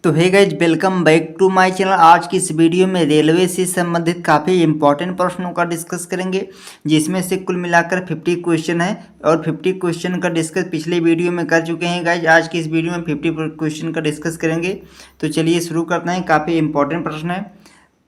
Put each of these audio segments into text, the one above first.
तो hey guys, welcome back to my channel. आज की इस वीडियो में रेलवे से संबंधित काफ़ी इंपॉर्टेंट प्रश्नों का डिस्कस करेंगे, जिसमें से कुल मिलाकर 50 क्वेश्चन है और 50 क्वेश्चन का डिस्कस पिछले वीडियो में कर चुके हैं गाइज। आज की इस वीडियो में 50 क्वेश्चन का डिस्कस करेंगे। तो चलिए शुरू करते हैं। काफ़ी इंपॉर्टेंट प्रश्न है।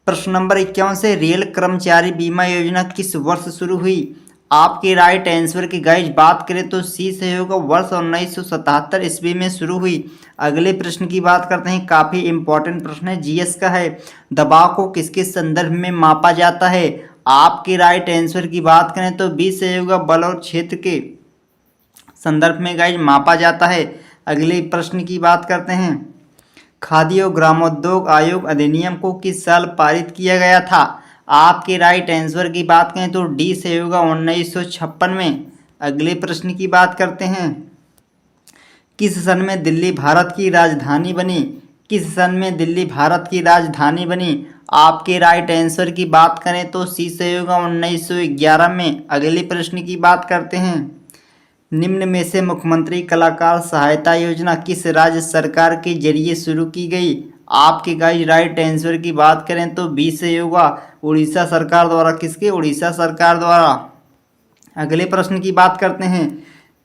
प्रश्न नंबर 51 से, रेल कर्मचारी बीमा योजना किस वर्ष शुरू हुई? आपके राइट आंसर की गाइज बात करें तो सी से होगा, वर्ष 1977 ईस्वी में शुरू हुई। अगले प्रश्न की बात करते हैं। काफ़ी इंपॉर्टेंट प्रश्न है, जीएस का है। दबाव को किसके संदर्भ में मापा जाता है? आपके राइट आंसर की बात करें तो बी से होगा, बल और क्षेत्र के संदर्भ में गाइज मापा जाता है। अगले प्रश्न की बात करते हैं। खादी और ग्रामोद्योग आयोग अधिनियम को किस साल पारित किया गया था? आपके राइट आंसर की बात करें तो डी से होगा, 1956 में। अगले प्रश्न की बात करते हैं। किस सन में दिल्ली भारत की राजधानी बनी? किस सन में दिल्ली भारत की राजधानी बनी? आपके राइट आंसर की बात करें तो सी से होगा, 1911 में। अगले प्रश्न की बात करते हैं। निम्न में से मुख्यमंत्री कलाकार सहायता योजना किस राज्य सरकार के जरिए शुरू की गई? आपके गाइस राइट आंसर की बात करें तो बी से होगा, उड़ीसा सरकार द्वारा। किसके? उड़ीसा सरकार द्वारा। अगले प्रश्न की बात करते हैं।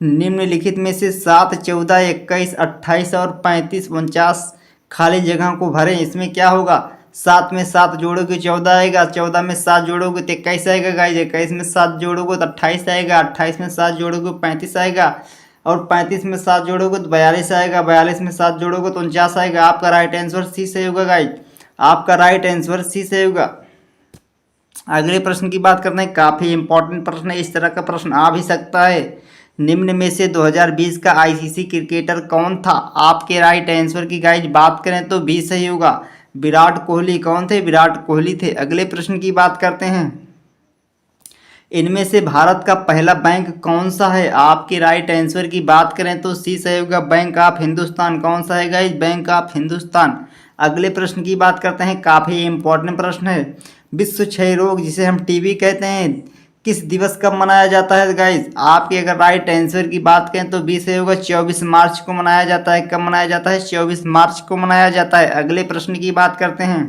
निम्नलिखित में से 7, 14, 21, 28 और 35, 49 खाली जगह को भरें। इसमें क्या होगा? 7 में 7 जोड़ोगे 14 आएगा, 14 में 7 जोड़ोगे तो 21 आएगा गाइज, 21 में 7 जोड़ोगे तो 28 आएगा, 28 में 7 जोड़ोगे 35 आएगा और 35 में 7 जोड़ोगे तो 42 आएगा, 42 में 7 जोड़ोगे तो 49 आएगा। आपका राइट आंसर सी से होगा गाइज, आपका राइट आंसर सी से होगा। अगले प्रश्न की बात करते हैं। काफ़ी इंपॉर्टेंट प्रश्न है, इस तरह का प्रश्न आ भी सकता है। निम्न में से 2020 का आईसीसी क्रिकेटर कौन था? आपके राइट आंसर की गाइज बात करें तो बी सही होगा, विराट कोहली। कौन थे? विराट कोहली थे। अगले प्रश्न की बात करते हैं। इनमें से भारत का पहला बैंक कौन सा है? आपके राइट आंसर की बात करें तो सी सही होगा, बैंक ऑफ हिंदुस्तान। कौन सा है गाइज? Bank of Hindustan. अगले प्रश्न की बात करते हैं। काफ़ी इंपॉर्टेंट प्रश्न है। विश्व क्षय रोग, जिसे हम टीबी कहते हैं, किस दिवस कब मनाया जाता है गाइज? आपके अगर राइट आंसर की बात करें तो बी से होगा, 24 मार्च को मनाया जाता है। कब मनाया जाता है? 24 मार्च को मनाया जाता है। अगले प्रश्न की बात करते हैं।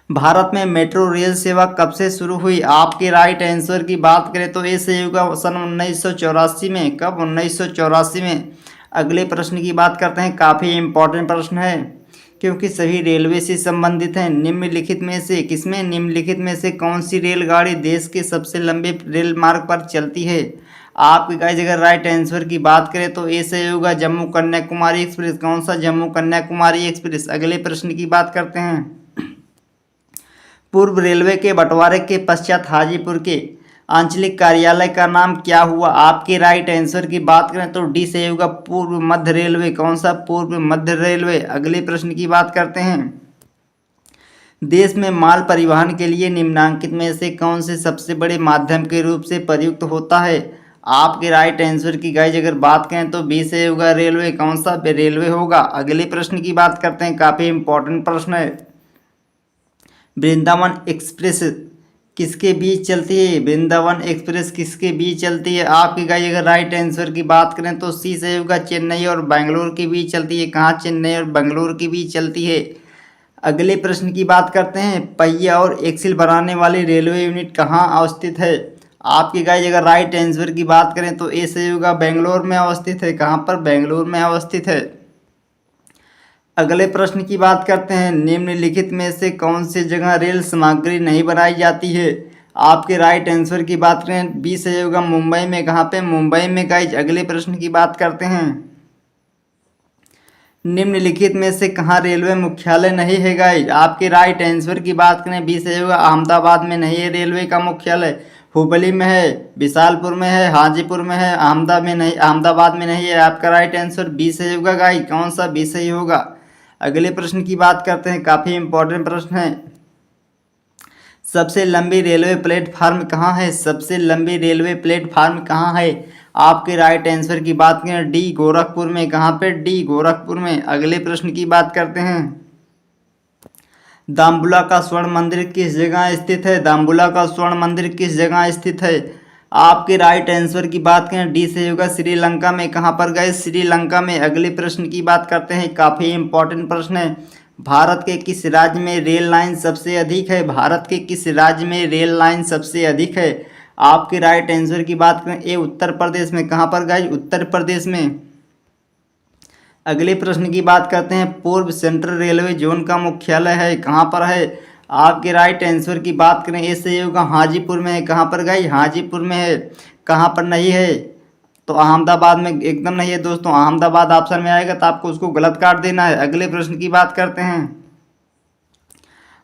भारत में मेट्रो रेल सेवा कब से शुरू हुई? आपके राइट आंसर की बात करें तो ए से होगा, सन 1984 में। कब? 1984 में। अगले प्रश्न की बात करते हैं। काफ़ी इंपॉर्टेंट प्रश्न है क्योंकि सभी रेलवे से संबंधित हैं। निम्नलिखित में से किसमें? निम्नलिखित में से कौन सी रेलगाड़ी देश के सबसे लंबे रेल मार्ग पर चलती है? आपके गाइस अगर राइट आंसर की बात करें तो ए से होगा, जम्मू कन्याकुमारी एक्सप्रेस। कौन सा? जम्मू कन्याकुमारी एक्सप्रेस। अगले प्रश्न की बात करते हैं। पूर्व रेलवे के बंटवारे के पश्चात हाजीपुर के आंचलिक कार्यालय का नाम क्या हुआ? आपके राइट आंसर की बात करें तो डी से होगा, पूर्व मध्य रेलवे। कौन सा? पूर्व मध्य रेलवे। अगले प्रश्न की बात करते हैं। देश में माल परिवहन के लिए निम्नांकित में से कौन से सबसे बड़े माध्यम के रूप से प्रयुक्त होता है? आपके राइट आंसर की गाइज अगर बात करें तो बी से होगा, रेलवे। कौन सा? रेलवे होगा। अगले प्रश्न की बात करते हैं। काफ़ी इंपॉर्टेंट प्रश्न है। वृंदावन एक्सप्रेस किसके बीच चलती है? वृंदावन एक्सप्रेस किसके बीच चलती है? आपकी गाइस अगर राइट आंसर की बात करें तो सी से होगा, चेन्नई और बेंगलोर के बीच चलती है। कहाँ? चेन्नई और बेंगलोर के बीच चलती है। अगले प्रश्न की बात करते हैं। पहिया और एक्सिल बनाने वाली रेलवे यूनिट कहाँ अवस्थित है? आपकी गाइस अगर राइट आंसर की बात करें तो ए से होगा, बेंगलोर में अवस्थित है। कहाँ पर? बेंगलोर में अवस्थित है। अगले प्रश्न की बात करते हैं। निम्नलिखित में से कौन सी जगह रेल सामग्री नहीं बनाई जाती है? आपके राइट आंसर की बात करें बी से होगा, मुंबई में। कहाँ पे? मुंबई में गाइज। अगले प्रश्न की बात करते हैं। निम्नलिखित में से कहाँ रेलवे मुख्यालय नहीं है गाइज? आपके राइट आंसर की बात करें बी से होगा, अहमदाबाद में नहीं है रेलवे का मुख्यालय। हुबली में है, विशालपुर में है, हाजीपुर में है, अहमदाबाद में नहीं है। आपका राइट आंसर बी से होगा गाइज। कौन सा? बी सही होगा। अगले प्रश्न की बात करते हैं। काफ़ी इंपॉर्टेंट प्रश्न है। सबसे लंबी रेलवे प्लेटफार्म कहाँ है? सबसे लंबी रेलवे प्लेटफार्म कहाँ है? आपके राइट आंसर की बात करें डी, गोरखपुर में। कहाँ पे? डी, गोरखपुर में। अगले प्रश्न की बात करते हैं। दाम्बुला का स्वर्ण मंदिर किस जगह स्थित है? दाम्बुला का स्वर्ण मंदिर किस जगह स्थित है? आपके राइट आंसर की बात करें डी सही होगा श्रीलंका में। कहाँ पर गए? श्रीलंका में। अगले प्रश्न की बात करते हैं, काफ़ी इंपॉर्टेंट प्रश्न है। भारत के किस राज्य में रेल लाइन सबसे अधिक है? भारत के किस राज्य में रेल लाइन सबसे अधिक है? आपके राइट आंसर की बात करें ए उत्तर प्रदेश में। कहाँ पर गए? उत्तर प्रदेश में। अगले प्रश्न की बात करते हैं, पूर्व सेंट्रल रेलवे जोन का मुख्यालय है कहाँ पर है? आपके राइट आंसर की बात करें ए सही होगा हाजीपुर में है। कहाँ पर गई? हाजीपुर में है। कहाँ पर नहीं है? तो अहमदाबाद में एकदम नहीं है दोस्तों, अहमदाबाद ऑप्शन में आएगा तो आपको उसको गलत काट देना है। अगले प्रश्न की बात करते हैं,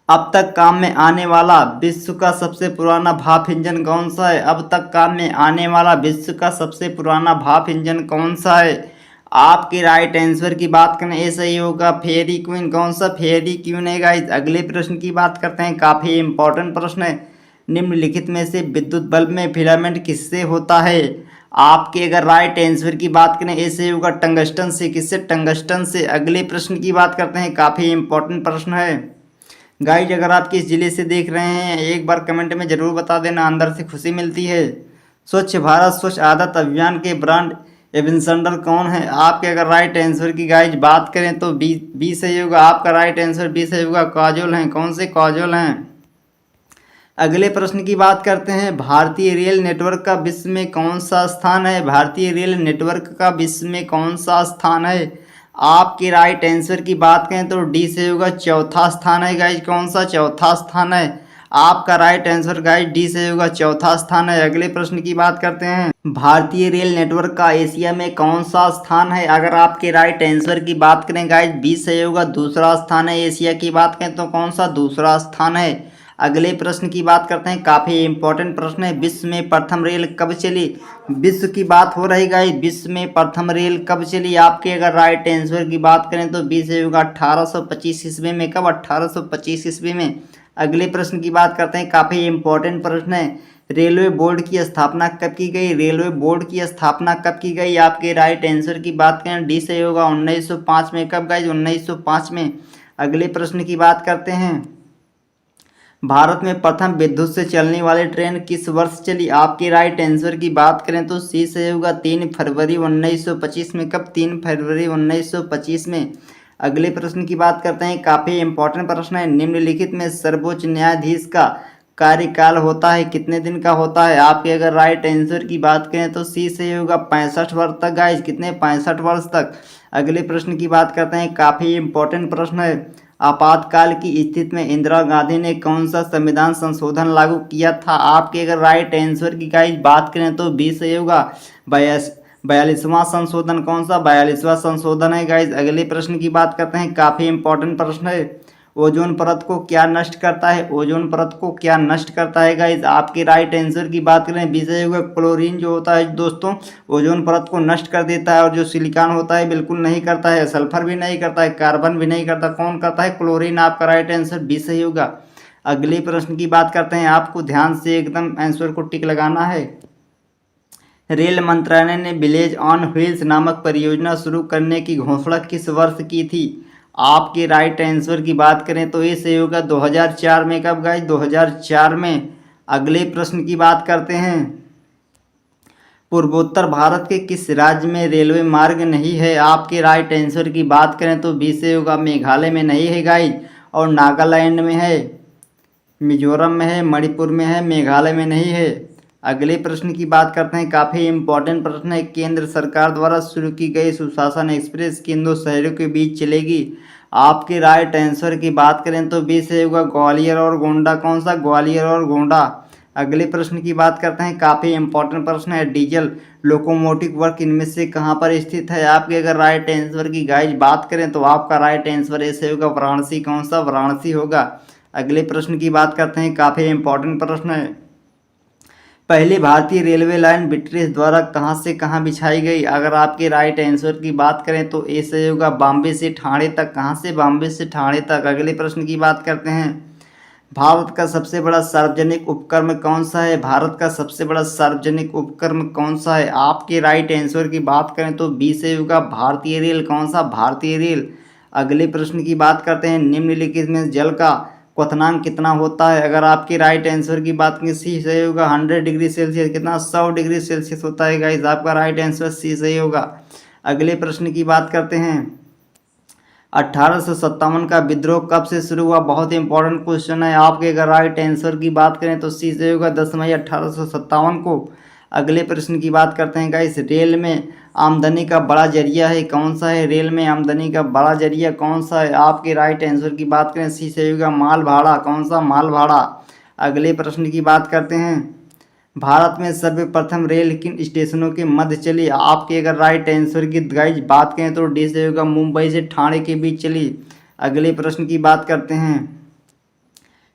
अब तक काम में आने वाला विश्व का सबसे पुराना भाप इंजन कौन सा है? अब तक काम में आने वाला विश्व का सबसे पुराना भाप इंजन कौन सा है? आपके राइट आंसर की बात करें ए सही होगा फेयरी क्वीन। कौन सा? फेयरी क्वीन है गाइस। अगले प्रश्न की बात करते हैं, काफ़ी इंपॉर्टेंट प्रश्न है। निम्नलिखित में से विद्युत बल्ब में फिलामेंट किससे होता है? आपके अगर राइट आंसर की बात करें ए सही होगा टंगस्टन से। किससे? टंगस्टन से। अगले प्रश्न की बात करते हैं, काफ़ी इंपॉर्टेंट प्रश्न है गाइज। अगर आप किस जिले से देख रहे हैं एक बार कमेंट में ज़रूर बता देना, अंदर से खुशी मिलती है। स्वच्छ भारत स्वच्छ आदत अभियान के ब्रांड एम्बेसडर कौन है? आपके अगर राइट आंसर की गाइज बात करें तो बी सही होगा। आपका राइट आंसर बी सही होगा, काजोल हैं। कौन से? काजोल हैं। अगले प्रश्न की बात करते हैं, भारतीय रेल नेटवर्क का विश्व में कौन सा स्थान है? भारतीय रेल नेटवर्क का विश्व में कौन सा स्थान है? आपके राइट आंसर की बात करें तो डी से होगा चौथा स्थान है गाइज। कौन सा? चौथा स्थान है। आपका राइट आंसर गाइज डी से होगा चौथा स्थान है। अगले प्रश्न की बात करते हैं, भारतीय रेल नेटवर्क का एशिया में कौन सा स्थान है? अगर आपके राइट आंसर की बात करें गाइज बी से होगा दूसरा स्थान है। एशिया की बात करें तो कौन सा? दूसरा स्थान है। अगले प्रश्न की बात करते हैं, काफ़ी इंपॉर्टेंट प्रश्न है, विश्व में प्रथम रेल कब चली? विश्व की बात हो रही गाइस, विश्व में प्रथम रेल कब चली? आपके अगर राइट आंसर की बात करें तो बी से होगा 1825 ईस्वी में। कब? 1825 ईस्वी में। अगले प्रश्न की बात करते हैं, काफ़ी इंपॉर्टेंट प्रश्न है, रेलवे बोर्ड की स्थापना कब की गई? रेलवे बोर्ड की स्थापना कब की गई? आपके राइट आंसर की बात करें डी से होगा 1905 में। कब गाइस? 1905 में। अगले प्रश्न की बात करते हैं, भारत में प्रथम विद्युत से चलने वाली ट्रेन किस वर्ष चली? आपके राइट आंसर की बात करें तो सी से होगा 3 फरवरी 1925 में। कब? 3 फरवरी 1925 में। अगले प्रश्न की बात करते हैं, काफ़ी इंपॉर्टेंट प्रश्न है, निम्नलिखित में सर्वोच्च न्यायाधीश का कार्यकाल होता है कितने दिन का होता है? आपके अगर राइट आंसर की बात करें तो सी से होगा 65 वर्ष तक गाइज। कितने? 65 वर्ष तक। अगले प्रश्न की बात करते हैं, काफ़ी इंपॉर्टेंट प्रश्न है, आपातकाल की स्थिति में इंदिरा गांधी ने कौन सा संविधान संशोधन लागू किया था? आपके अगर राइट आंसर की गाइज बात करें तो बी सही होगा 42वां संशोधन। कौन सा? 42वां संशोधन है गाइज। अगले प्रश्न की बात करते हैं, काफ़ी इंपॉर्टेंट प्रश्न है, ओजोन परत को क्या नष्ट करता है? ओजोन परत को क्या नष्ट करता है गाइज? आपके राइट आंसर की बात करें बी से होगा क्लोरीन जो होता है दोस्तों ओजोन परत को नष्ट कर देता है, और जो सिलिकॉन होता है बिल्कुल नहीं करता है, सल्फर भी नहीं करता है, कार्बन भी नहीं करता। कौन करता है? क्लोरीन। आपका राइट आंसर बी सही होगा। अगले प्रश्न की बात करते हैं, आपको ध्यान से एकदम आंसर को टिक लगाना है। रेल मंत्रालय ने विलेज ऑन व्हील्स नामक परियोजना शुरू करने की घोषणा किस वर्ष की थी? आपके राइट आंसर की बात करें तो ये सही होगा 2004 में। कब गाइस? 2004 में। अगले प्रश्न की बात करते हैं, पूर्वोत्तर भारत के किस राज्य में रेलवे मार्ग नहीं है? आपके राइट आंसर की बात करें तो बी से होगा मेघालय में नहीं है गाइस, और नागालैंड में है, मिजोरम में है, मणिपुर में है, मेघालय में नहीं है। अगले प्रश्न की बात करते हैं, काफ़ी इंपॉर्टेंट प्रश्न है, केंद्र सरकार द्वारा शुरू की गई सुशासन एक्सप्रेस किन दो शहरों के बीच चलेगी? आपके राइट आंसर की बात करें तो बी से होगा ग्वालियर और गोंडा। कौन सा? ग्वालियर और गोंडा। अगले प्रश्न की बात करते हैं, काफ़ी इंपॉर्टेंट प्रश्न है, डीजल लोकोमोटिव वर्क इनमें से कहाँ पर स्थित है? आपके अगर राइट आंसर की गाइज बात करें तो आपका राइट आंसर ऐसे होगा वाराणसी। कौन सा? वाराणसी होगा। अगले प्रश्न की बात करते हैं, काफ़ी इंपॉर्टेंट प्रश्न है, पहली भारतीय रेलवे लाइन ब्रिटिश द्वारा कहां से कहां बिछाई गई? अगर आपके राइट आंसर की बात करें तो ए से होगा बॉम्बे से ठाणे तक। कहां से? बॉम्बे से ठाणे तक। अगले प्रश्न की बात करते हैं, भारत का सबसे बड़ा सार्वजनिक उपक्रम कौन सा है? भारत का सबसे बड़ा सार्वजनिक उपक्रम कौन सा है? आपके राइट आंसर की बात करें तो बी से होगा भारतीय रेल। कौन सा? भारतीय रेल। अगले प्रश्न की बात करते हैं, निम्नलिखित में जल का क्वथनांक कितना होता है? अगर आपकी राइट आंसर की बात करें सी सही होगा। 100 डिग्री सेल्सियस कितना 100 डिग्री सेल्सियस होता है गाइस। आपका राइट आंसर सी सही होगा। अगले प्रश्न की बात करते हैं। 1857 का विद्रोह कब से शुरू हुआ? बहुत इंपॉर्टेंट क्वेश्चन है। आपके अगर राइट आंसर की बात करें तो सी सही होगा 10 मई 1857 को। अगले प्रश्न की बात करते हैं गाइस। रेल में आमदनी का बड़ा जरिया है कौन सा है? रेल में आमदनी का बड़ा जरिया कौन सा है? आपके राइट आंसर की बात करें सी सही होगा माल भाड़ा। कौन सा? माल भाड़ा। अगले प्रश्न की बात करते हैं। भारत में सर्वप्रथम रेल किन स्टेशनों के मध्य चली? आपके अगर राइट आंसर की गाइस बात करें तो डी सही होगा मुंबई से ठाणे के बीच चली। अगले प्रश्न की बात करते हैं।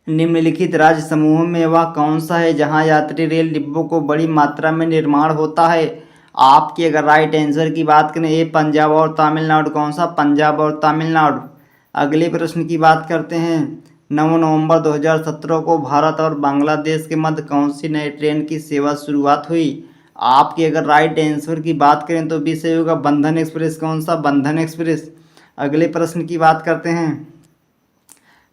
निम्नलिखित राज्य समूहों में वह कौन सा है जहां यात्री रेल डिब्बों को बड़ी मात्रा में निर्माण होता है? आपकी अगर राइट आंसर की बात करें ए पंजाब और तमिलनाडु। कौन सा? पंजाब और तमिलनाडु। अगले प्रश्न की बात करते हैं। 9 नवंबर 2017 को भारत और बांग्लादेश के मध्य कौन सी नई ट्रेन की सेवा शुरुआत हुई? आपकी अगर राइट आंसर की बात करें तो बी सही होगा बंधन एक्सप्रेस। कौन सा? बंधन एक्सप्रेस। अगले प्रश्न की बात करते हैं।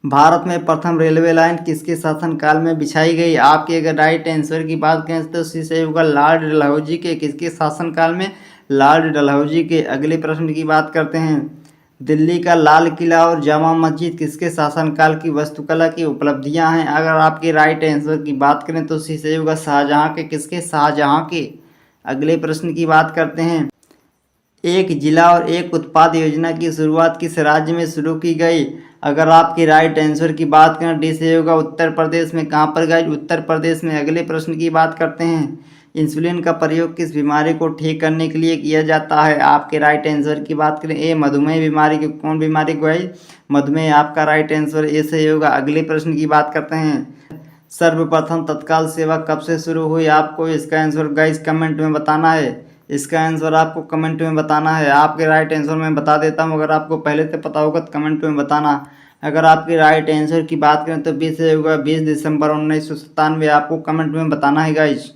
भारत में प्रथम रेलवे लाइन किसके शासनकाल में बिछाई गई? आपके अगर राइट आंसर की बात करें तो सी सही होगा लॉर्ड डलहौजी के। किसके शासनकाल में? लॉर्ड डलहौजी के। अगले प्रश्न की बात करते हैं। दिल्ली का लाल किला और जामा मस्जिद किसके शासनकाल की वास्तुकला की उपलब्धियां हैं? अगर आपके राइट आंसर की बात करें तो सी सही होगा शाहजहां के। किसके? शाहजहां के। अगले प्रश्न की बात करते हैं। एक जिला और एक उत्पाद योजना की शुरुआत किस राज्य में शुरू की गई? अगर आपकी राइट आंसर की बात करें डी से होगा उत्तर प्रदेश में। कहाँ पर गई? उत्तर प्रदेश में। अगले प्रश्न की बात करते हैं। इंसुलिन का प्रयोग किस बीमारी को ठीक करने के लिए किया जाता है? आपके राइट आंसर की बात करें ए मधुमेह बीमारी की। कौन बीमारी को है? मधुमेह। आपका राइट आंसर ए सही होगा। अगले प्रश्न की बात करते हैं। सर्वप्रथम तत्काल सेवा कब से शुरू हुई? आपको इसका आंसर गाइस कमेंट में बताना है। इसका आंसर आपको कमेंट में बताना है। आपके राइट आंसर मैं बता देता हूँ, अगर आपको पहले से पता होगा तो कमेंट में बताना। अगर आपकी राइट आंसर की बात करें तो 20 होगा 20 दिसंबर 1997। आपको कमेंट में बताना है गाइस।